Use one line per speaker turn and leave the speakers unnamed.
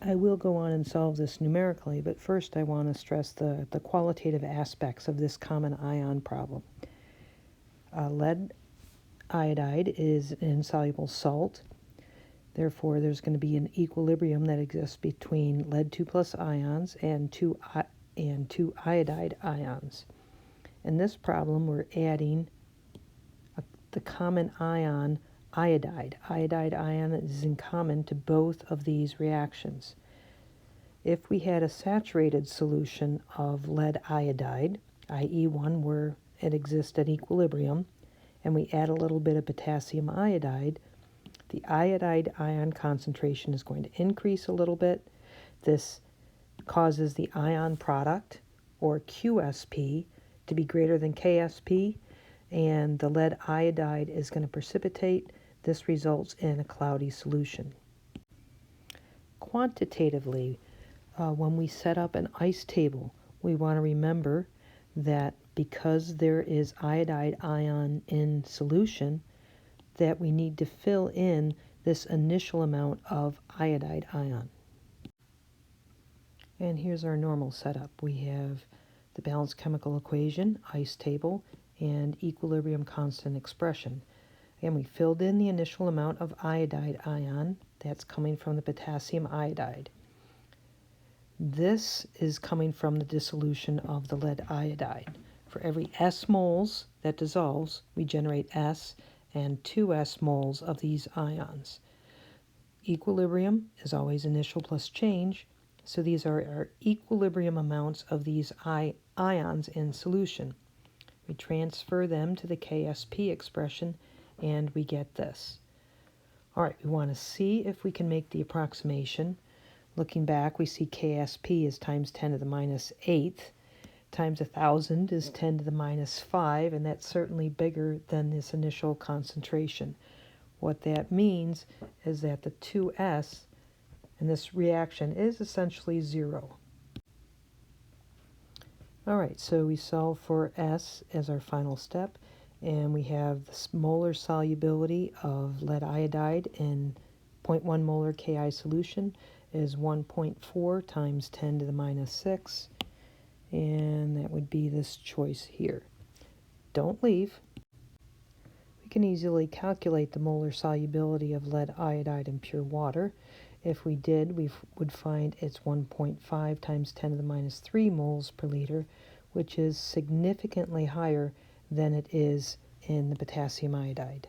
I will go on and solve this numerically, but first I want to stress the qualitative aspects of this common ion problem. Lead iodide is an insoluble salt. Therefore, there's going to be an equilibrium that exists between lead 2 plus ions and two iodide ions. In this problem, we're adding the common ion iodide. Iodide ion is in common to both of these reactions. If we had a saturated solution of lead iodide, i.e. one where it exists at equilibrium, and we add a little bit of potassium iodide, the iodide ion concentration is going to increase a little bit. This causes the ion product, or QSP, to be greater than KSP, and the lead iodide is going to precipitate. This results in a cloudy solution. Quantitatively, when we set up an ice table, we want to remember that because there is iodide ion in solution, that we need to fill in this initial amount of iodide ion. And here's our normal setup. We have the balanced chemical equation, ice table, and equilibrium constant expression. And we filled in the initial amount of iodide ion. That's coming from the potassium iodide. This is coming from the dissolution of the lead iodide. For every S moles that dissolves, we generate S and 2S moles of these ions. Equilibrium is always initial plus change, so these are our equilibrium amounts of these ions in solution. We transfer them to the KSP expression, and we get this. All right, we want to see if we can make the approximation. Looking back, we see KSP is times 10 to the minus 8th, times 1,000 is 10 to the minus 5, and that's certainly bigger than this initial concentration. What that means is that the 2S in this reaction is essentially 0. All right, so we solve for S as our final step, and we have the molar solubility of lead iodide in 0.1 molar Ki solution is 1.4 times 10 to the minus 6, and that would be this choice here. Don't leave. We can easily calculate the molar solubility of lead iodide in pure water. If we did, we would find it's 1.5 times 10 to the minus 3 moles per liter, which is significantly higher than it is in the potassium iodide.